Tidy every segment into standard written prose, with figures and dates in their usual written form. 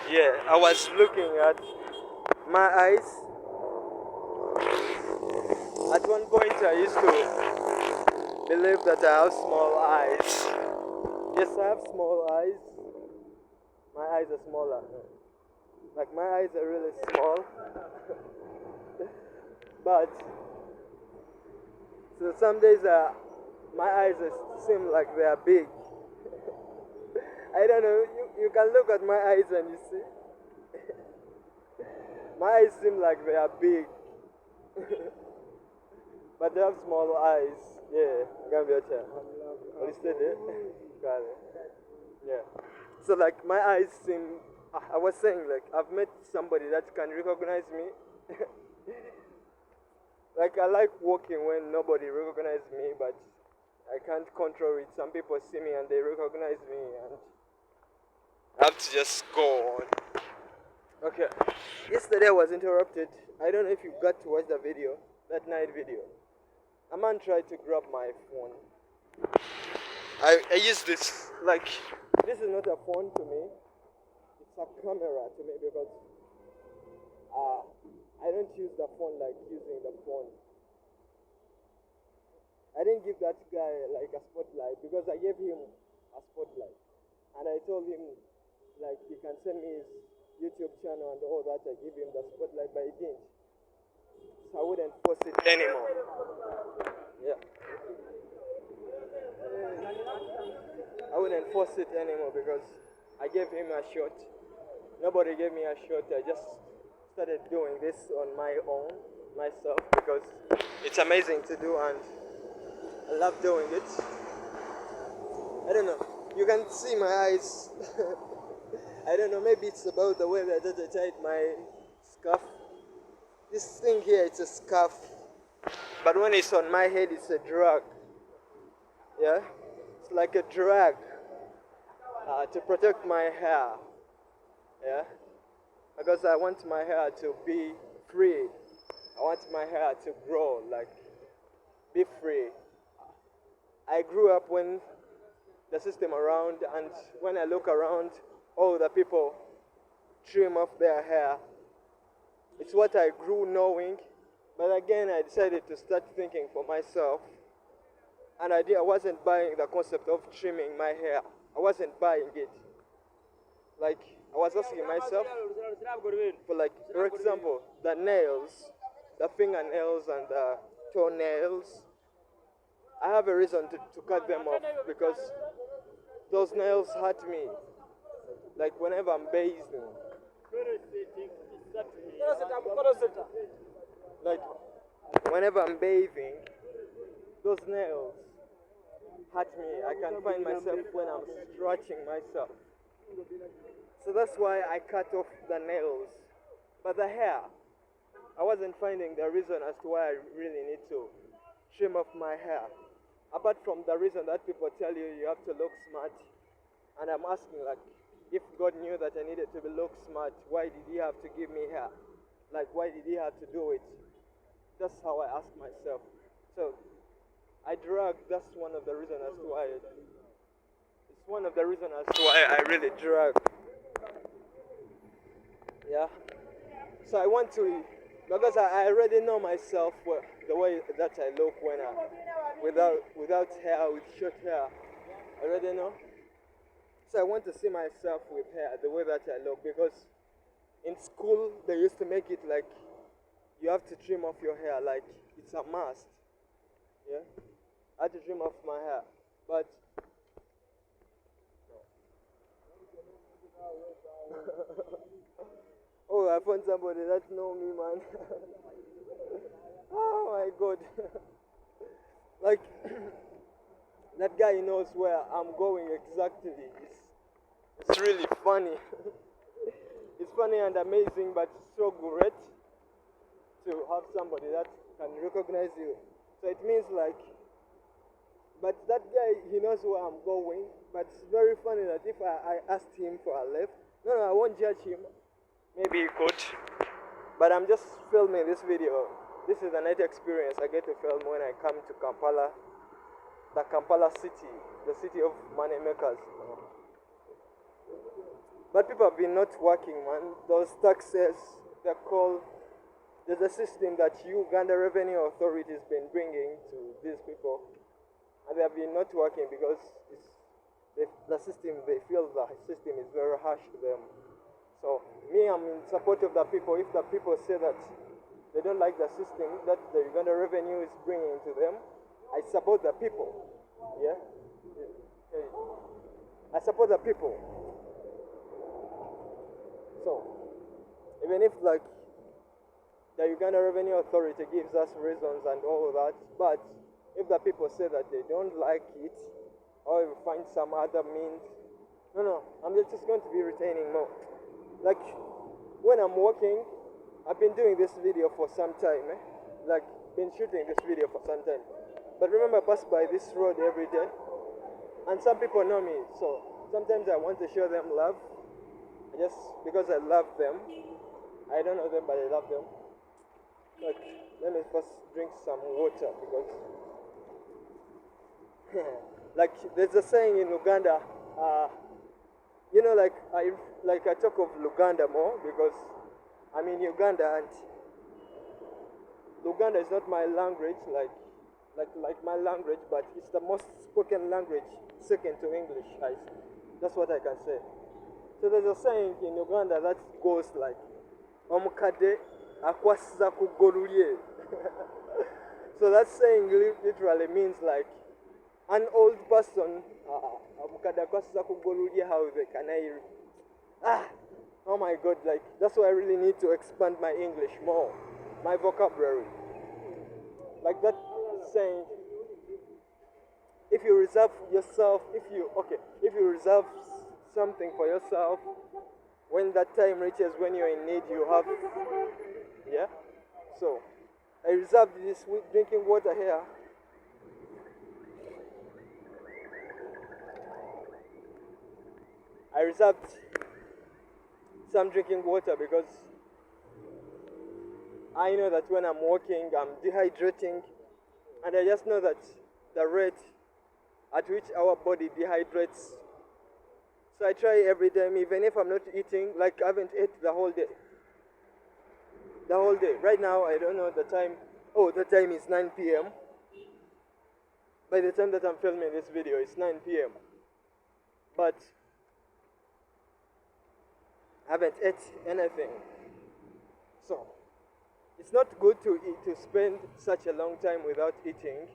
Yeah, I was looking at my eyes. At one point, I used to believe that I have small eyes. Yes, I have small eyes. My eyes are smaller. Like my eyes are really small, but so some days my eyes seem like they are big. I don't know. You can look at my eyes and you see my eyes seem like they are big, but they have small eyes. Yeah, Gambia. What is that? Got it. Yeah. So like my eyes seem. I was saying like I've met somebody that can recognize me. Like I like walking when nobody recognizes me, but I can't control it. Some people see me and they recognize me, and I have to just go on. Okay. Yesterday I was interrupted. I don't know if you got to watch the video, that night video. A man tried to grab my phone. I use this like this is not a phone to me. It's a camera to me because uh, I don't use the phone like using the phone. I didn't give that guy like a spotlight because I gave him a spotlight. And I told him like he can send me his YouTube channel and all that. I give him the spotlight, but he didn't. So I wouldn't force it anymore. Yeah. I wouldn't force it anymore because I gave him a shot. Nobody gave me a shot. I just started doing this on my own, myself, because it's amazing to do and I love doing it. I don't know. You can see my eyes. I don't know. Maybe it's about the way that I tied my scarf. This thing here, it's a scarf. But when it's on my head, it's a drag. Yeah? It's like a drag to protect my hair. Yeah? Because I want my hair to be free. I want my hair to grow, like, be free. I grew up when the system around, and when I look around, all the people trim off their hair. It's what I grew knowing, but again I decided to start thinking for myself, and I wasn't buying the concept of trimming my hair. I wasn't buying it. Like I was asking myself for like, for example, the nails, the fingernails and the toenails. I have a reason to cut them off because those nails hurt me. Like whenever I'm bathing. Like whenever I'm bathing, those nails hurt me. I can find myself when I'm stretching myself. So that's why I cut off the nails. But the hair, I wasn't finding the reason as to why I really need to trim off my hair. Apart from the reason that people tell you you have to look smart. And I'm asking like, if God knew that I needed to look smart, why did he have to give me hair? Like why did he have to do it? That's how I ask myself. So I drag, that's one of the reasons as to why it's one of the reasons as to why I really drag. Yeah. So I want to, because I already know myself the way that I look when without hair, with short hair. I already know. So I want to see myself with hair the way that I look, because in school they used to make it like you have to trim off your hair, like it's a must. Yeah. I had to trim off my hair, but oh, I found somebody that know me, man. Oh my God. Like that guy knows where I'm going exactly. It's really funny. It's funny and amazing, but it's so great to have somebody that can recognize you. So it means like, but that guy, he knows where I'm going. But it's very funny that if I asked him for a lift, no, I won't judge him. Maybe he could. But I'm just filming this video. This is a night experience I get to film when I come to Kampala, the Kampala city, the city of money makers. But people have been not working, man. Those taxes, they're called, there's a system that Uganda Revenue Authority has been bringing to these people, and they have been not working because the system, they feel the system is very harsh to them. So me, I'm in support of the people. If the people say that they don't like the system that the Uganda Revenue is bringing to them, I support the people. Yeah? I support the people. So, even if like the Uganda Revenue Authority gives us reasons and all of that, but if the people say that they don't like it, or find some other means, no, I'm just going to be retaining more. Like, when I'm working, I've been doing this video for some time, like, been shooting this video for some time. But remember, I pass by this road every day, and some people know me, so sometimes I want to show them love, just because I love them. I don't know them, but I love them. Like, let me first drink some water, because like there's a saying in Uganda, you know, like I talk of Luganda more because I'm in Uganda, and Luganda is not my language, like my language, but it's the most spoken language, second to English. That's what I can say. So there's a saying in Uganda that goes like, "Omukade akwasiza kugolulye." So that saying literally means like an old person, omukade akwasiza kugolulye, how they can oh my God, like that's why I really need to expand my English more, my vocabulary. Like that saying, if you reserve yourself, if you reserve something for yourself, when that time reaches, when you're in need, you have, yeah? So, I reserved this drinking water here. I reserved some drinking water because I know that when I'm walking, I'm dehydrating, and I just know that the rate at which our body dehydrates. So I try every time, even if I'm not eating, like I haven't ate the whole day. The whole day. Right now, I don't know the time. Oh, the time is 9 p.m. By the time that I'm filming this video, it's 9 p.m. But I haven't ate anything. So, it's not good to spend such a long time without eating.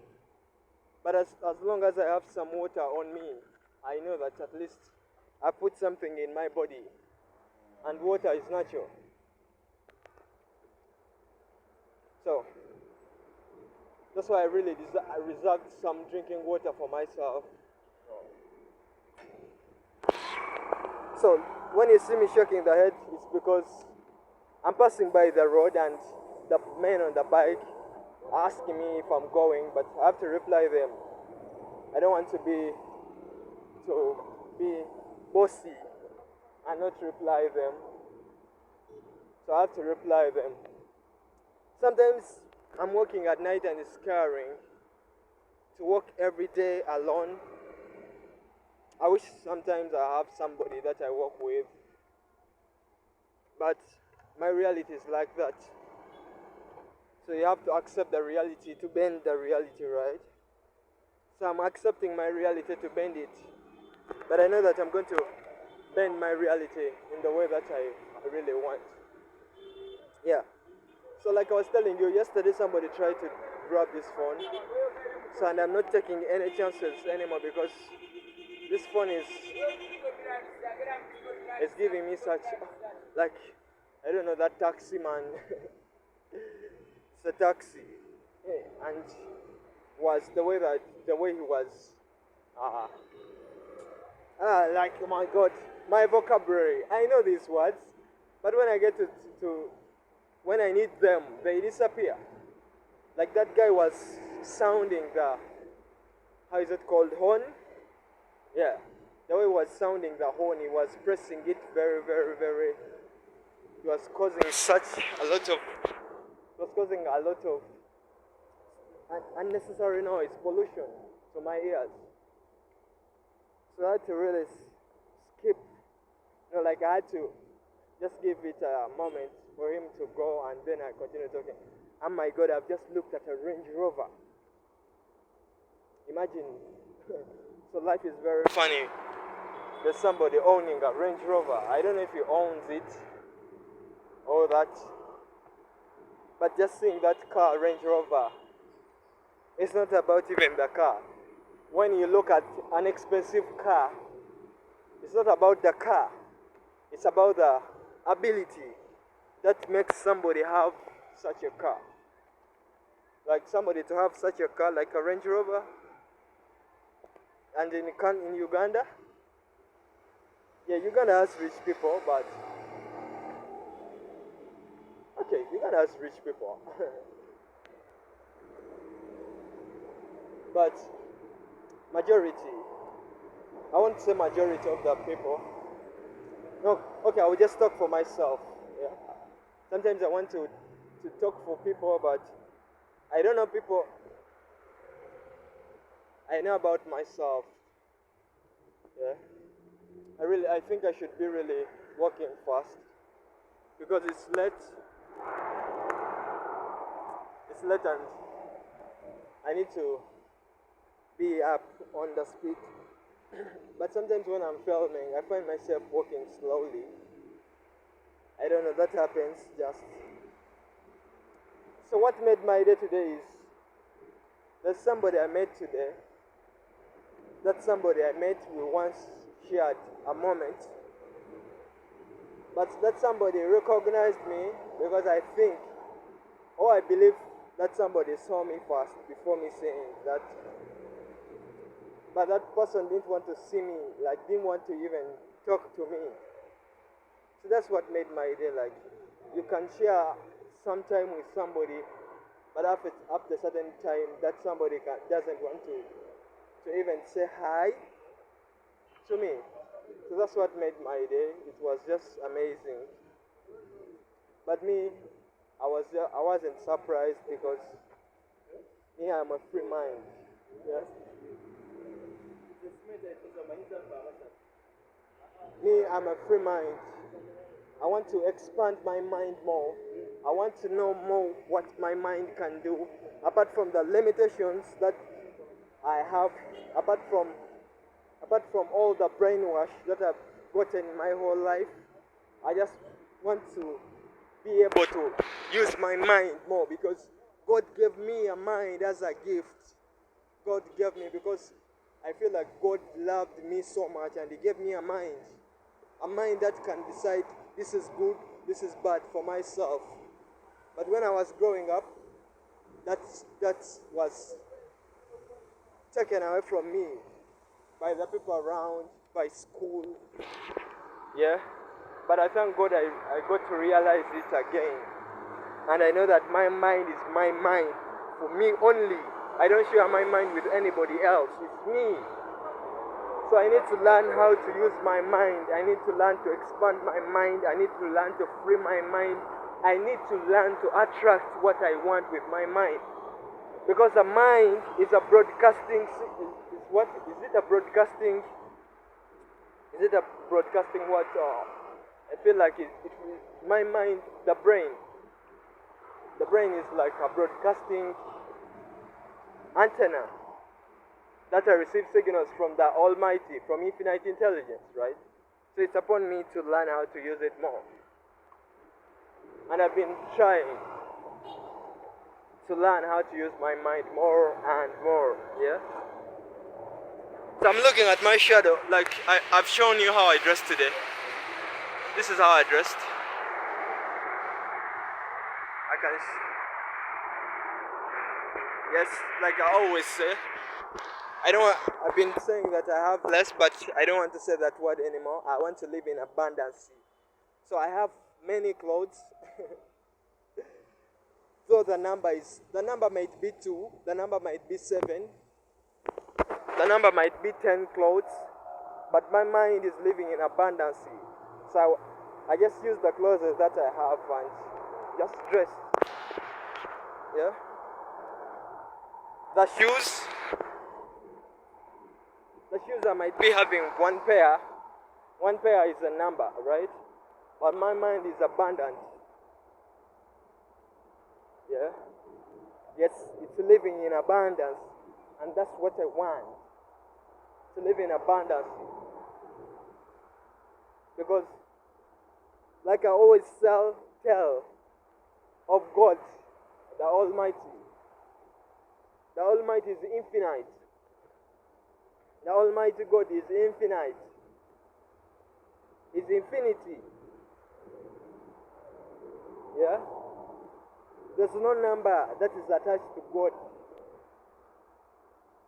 But as long as I have some water on me, I know that at least I put something in my body, and water is natural. So that's why I really I reserved some drinking water for myself. So when you see me shaking the head, it's because I'm passing by the road and the men on the bike are asking me if I'm going, but I have to reply them. I don't want to be bossy and not reply them. So I have to reply them. Sometimes I'm working at night and it's scaring to work every day alone. I wish sometimes I have somebody that I work with, but my reality is like that. So you have to accept the reality to bend the reality, right? So I'm accepting my reality to bend it. But I know that I'm going to bend my reality in the way that I really want. Yeah. So like I was telling you, yesterday somebody tried to grab this phone. So, and I'm not taking any chances anymore because this phone is giving me such, like, I don't know, that taxi man. It's a taxi. And was the way he was, like, oh my God, my vocabulary. I know these words, but when I get to when I need them, they disappear. Like that guy was sounding the, how is it called, horn? Yeah, the way he was sounding the horn, he was pressing it very, very, very, it was causing a lot of unnecessary noise, pollution to my ears. So I had to really skip Like I had to just give it a moment for him to go, and then I continue talking. Oh my God, I've just looked at a Range Rover. Imagine. So life is very funny. There's somebody owning a Range Rover. I don't know if he owns it or that, but just seeing that car, Range Rover, it's not about even the car. When you look at an expensive car, it's not about the car. It's about the ability that makes somebody have such a car. Like somebody to have such a car, like a Range Rover, and in Uganda, yeah, Uganda has rich people, but okay, Uganda has rich people, but majority, I won't say majority of the people. No, okay, I will just talk for myself. Yeah. Sometimes I want to talk for people, but I don't know people. I know about myself. Yeah. I think I should be really working fast because it's late. It's late and I need to be up on the speed. But sometimes when I'm filming, I find myself walking slowly. I don't know, that happens just. So what made my day today is there's somebody I met today. That somebody I met, we once shared a moment. But that somebody recognized me because I think, or I believe that somebody saw me first before me saying that. But that person didn't want to see me, like didn't want to even talk to me. So that's what made my day. Like you can share some time with somebody, but after a certain time, that somebody doesn't want to even say hi to me. So that's what made my day. It was just amazing. But me, I wasn't surprised because me, I'm a free mind. Yeah. Me, I'm a free mind. I want to expand my mind more. I want to know more what my mind can do, apart from the limitations that I have, apart from all the brainwash that I've gotten in my whole life. I just want to be able to use my mind more because God gave me a mind as a gift. God gave me because I feel like God loved me so much and He gave me a mind that can decide this is good, this is bad for myself. But when I was growing up, that was taken away from me by the people around, by school. Yeah. But I thank God I got to realize it again. And I know that my mind is my mind for me only. I don't share my mind with anybody else. It's me. So I need to learn how to use my mind. I need to learn to expand my mind. I need to learn to free my mind. I need to learn to attract what I want with my mind. Because the mind is a broadcasting. What is it? A broadcasting? Is it a broadcasting what? I feel like my mind, the brain. The brain is like a broadcasting antenna that I receive signals from the Almighty, from infinite intelligence, right? So it's upon me to learn how to use it more. And I've been trying to learn how to use my mind more and more, yeah? So I'm looking at my shadow, like I've shown you how I dressed today. This is how I dressed. Yes, like I always say, I've been saying that I have less, but I don't want to say that word anymore. I want to live in abundance. So I have many clothes. So the number might be 2, the number might be 7, the number might be 10 clothes, but my mind is living in abundance. So I just use the clothes that I have and just dress. Yeah. The shoes I might be having one pair, One pair is a number, right? But my mind is abundant. Yeah. Yes, it's living in abundance, and that's what I want. To live in abundance. Because, like I always tell of God, the Almighty. The Almighty is infinite. The Almighty God is infinite. Is infinity. Yeah? There's no number that is attached to God.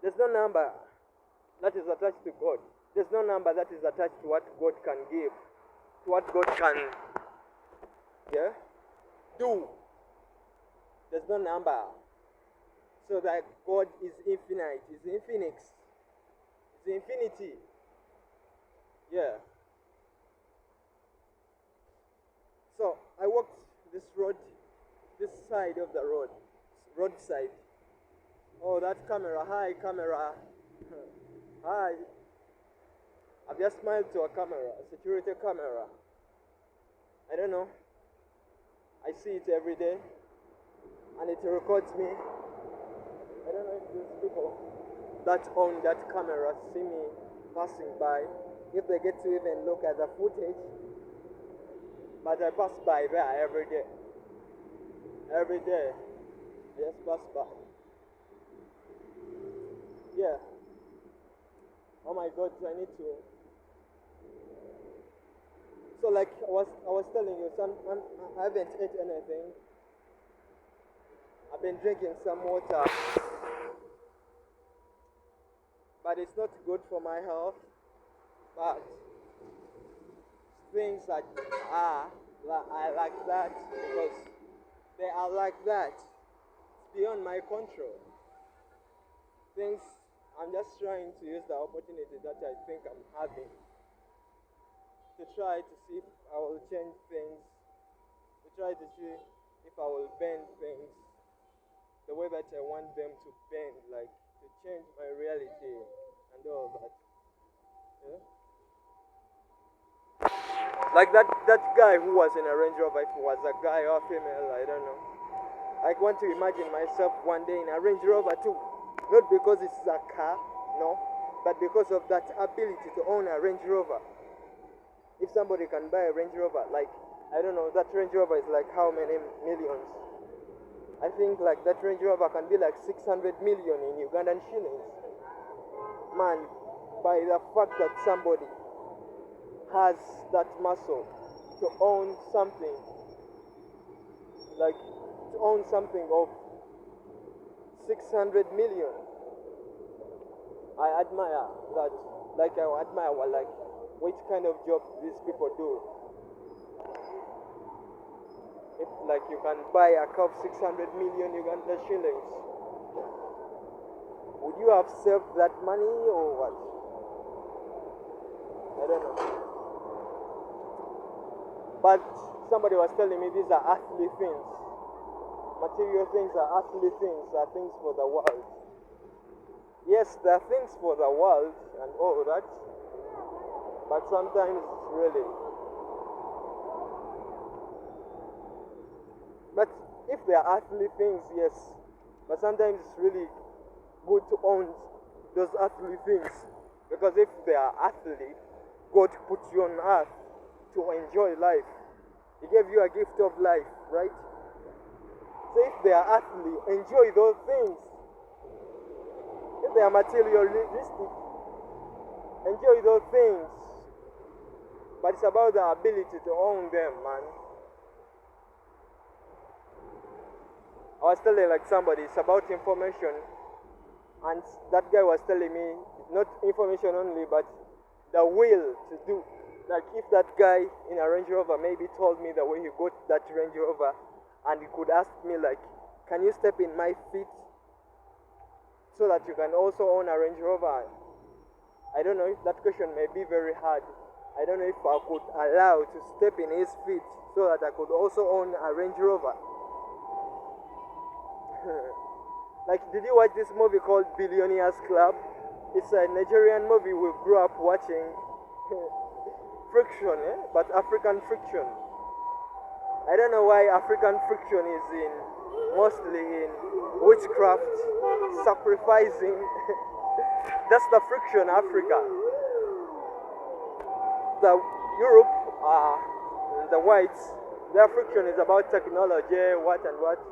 There's no number that is attached to God. There's no number that is attached to what God can give, to what God can, yeah, do. There's no number. So that God is infinite, is infinix, is infinity. Yeah. So I walked this road, this side of the roadside. Oh, that camera, hi camera. Hi. I've just smiled to a camera, a security camera. I don't know. I see it every day and it records me. I don't know if these people that own that camera see me passing by, if they get to even look at the footage. But I pass by there every day. Every day. I just pass by. Yeah. Oh my God, I need to. So like I was telling you, I haven't ate anything. I've been drinking some water. But it's not good for my health. But things that are like that because they are like that. It's beyond my control. Things, I'm just trying to use the opportunity that I think I'm having to try to see if I will change things, to try to see if I will bend things the way that I want them to bend, like to change my reality and all that. Yeah? Like that guy who was in a Range Rover, if it was a guy or female, I don't know. I want to imagine myself one day in a Range Rover too. Not because it's a car, no, but because of that ability to own a Range Rover. If somebody can buy a Range Rover, like, I don't know, that Range Rover is like how many millions? I think like that Range Rover can be like 600 million in Ugandan shillings. Man, by the fact that somebody has that muscle to own something, like to own something of 600 million, I admire that. Like I admire like which kind of job these people do. If like you can buy a car of 600 million Uganda shillings, would you have saved that money or what? I don't know. But somebody was telling me these are earthly things. Material things are earthly things, are things for the world. Yes, there are things for the world and all that, but sometimes really. But if they are earthly things, yes, but sometimes it's really good to own those earthly things, because if they are earthly, God put you on earth to enjoy life. He gave you a gift of life, right? So if they are earthly, enjoy those things. If they are materialistic, enjoy those things. But it's about the ability to own them, man. I was telling like somebody, it's about information. And that guy was telling me, not information only, but the will to do. Like if that guy in a Range Rover maybe told me the way he got that Range Rover, and he could ask me like, can you step in my feet so that you can also own a Range Rover? I don't know if that question may be very hard. I don't know if I could allow to step in his feet so that I could also own a Range Rover. Like, did you watch this movie called Billionaires Club? It's a Nigerian movie we grew up watching. friction, but African friction. I don't know why African friction is in mostly in witchcraft, sacrificing. That's the friction Africa. The Europe, the whites, their friction is about technology, what and what.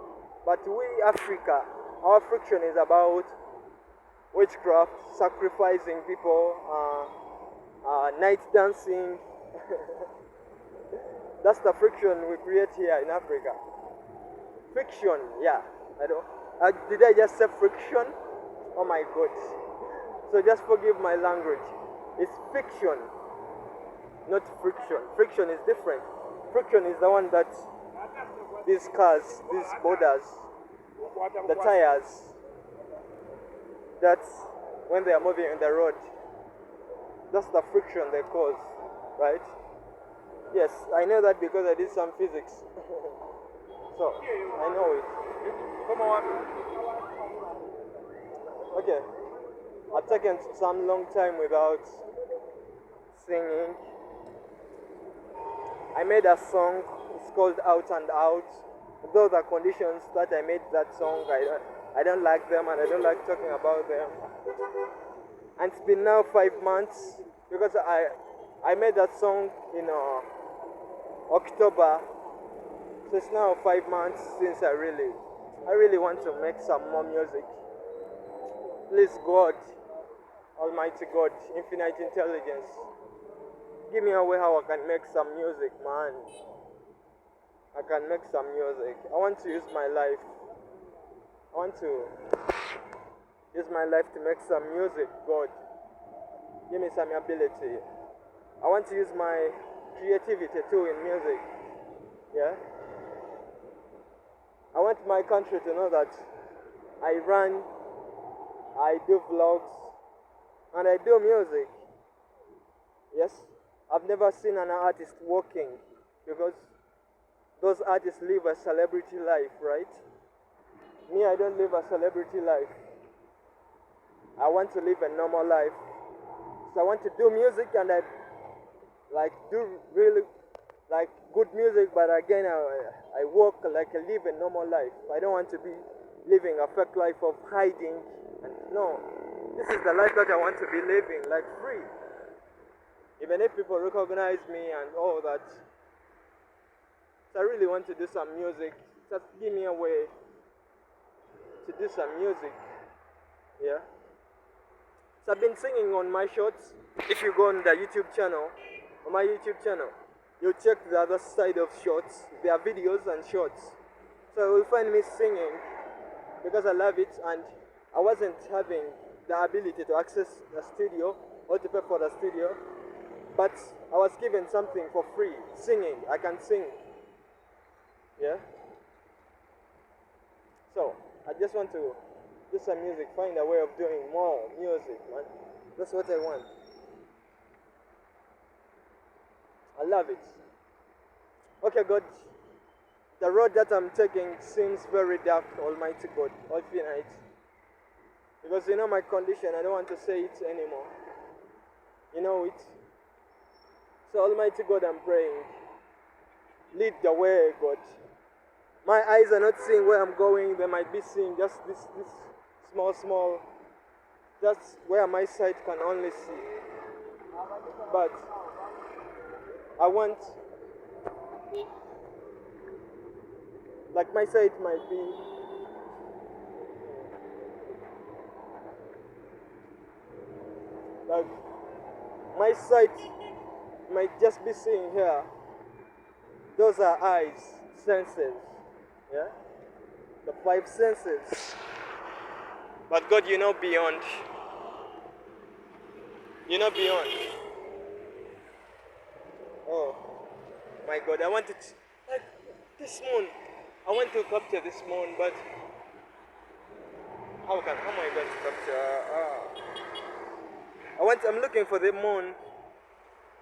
But we Africa, our friction is about witchcraft, sacrificing people, night dancing. That's the friction we create here in Africa. Fiction, yeah. I don't. Did I just say friction? Oh my God. So just forgive my language. It's fiction, not friction. Friction is different. Friction is the one that these cars, these borders, the tires, that's when they are moving on the road. That's the friction they cause, right? Yes, I know that because I did some physics. So, I know it. Come on. Okay. I've taken some long time without singing. I made a song, it's called Out and Out. Though the conditions that I made that song, I don't like them and I don't like talking about them. And it's been now 5 months because I made that song in October. So it's now 5 months since I really want to make some more music. Please God, Almighty God, infinite intelligence, give me a way how I can make some music, man. I can make some music. I want to use my life. I want to use my life to make some music, God. Give me some ability. I want to use my creativity too in music. Yeah? I want my country to know that I run, I do vlogs, and I do music. Yes? I've never seen an artist working because those artists live a celebrity life, right? Me, I don't live a celebrity life. I want to live a normal life. So I want to do music and I do really good music, but again I work like I live a normal life. I don't want to be living a fake life of hiding. And no, this is the life that I want to be living, like free. Even if people recognize me and all that. So I really want to do some music. Just give me a way to do some music. Yeah. So I've been singing on my shorts. If you go on the YouTube channel, on my YouTube channel, you'll check the other side of shorts. There are videos and shorts. So you will find me singing because I love it and I wasn't having the ability to access the studio or to pay for the studio. But I was given something for free, singing. I can sing. Yeah? So, I just want to do some music, find a way of doing more music, man. That's what I want. I love it. Okay, God. The road that I'm taking seems very dark, Almighty God, infinite. Because you know my condition, I don't want to say it anymore. You know it. So Almighty God, I'm praying. Lead the way, God. My eyes are not seeing where I'm going. They might be seeing just this small, that's where my sight can only see. But I want, like my sight might be, like my sight might just be seeing here. Those are eyes, senses, yeah? The 5 senses. But God, you know beyond. You know beyond. Oh, my God, I want to, like, this moon. I want to capture this moon, but how am I going to capture? I'm looking for the moon.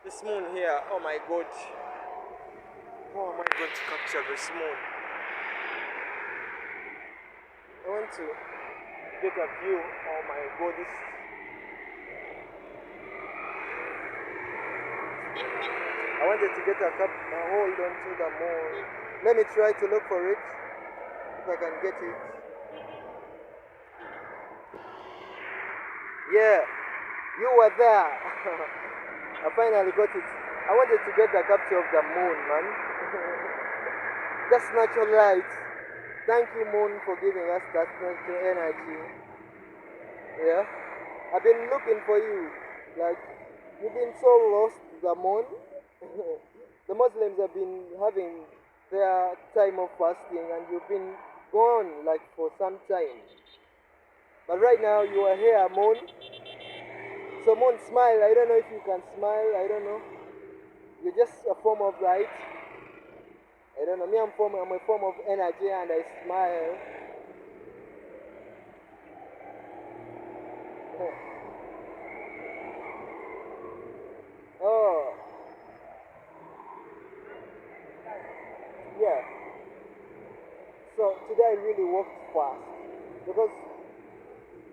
This moon here. Oh my God. How am I going to capture this moon? I want to get a view. Oh my God. I wanted to get a hold onto the moon. Let me try to look for it if I can get it. Yeah, you were there. I finally got it. I wanted to get the capture of the moon, man. That's natural light. Thank you, moon, for giving us that natural energy. Yeah, I've been looking for you. Like, you've been so lost, the moon. The Muslims have been having their time of fasting, and you've been gone like for some time. But right now you are here, moon. So moon, smile. I don't know if you can smile. I don't know. You're just a form of light. I don't know. Me, I'm a form of energy, and I smile. Oh, yeah. So today I really worked fast because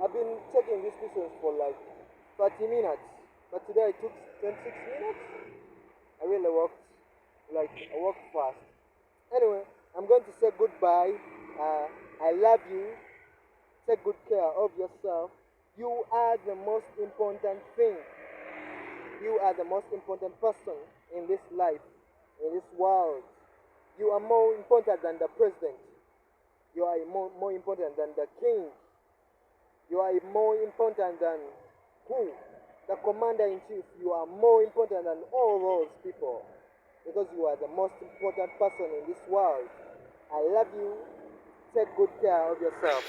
I've been taking this business for like 30 minutes, but today I took 26 minutes. I really worked, like, I worked fast. Anyway, I'm going to say goodbye. I love you. Take good care of yourself. You are the most important thing. You are the most important person in this life, in this world. You are more important than the president. You are more important than the king. You are more important than who? The commander in chief. You are more important than all those people because you are the most important person in this world. I love you. Take good care of yourself.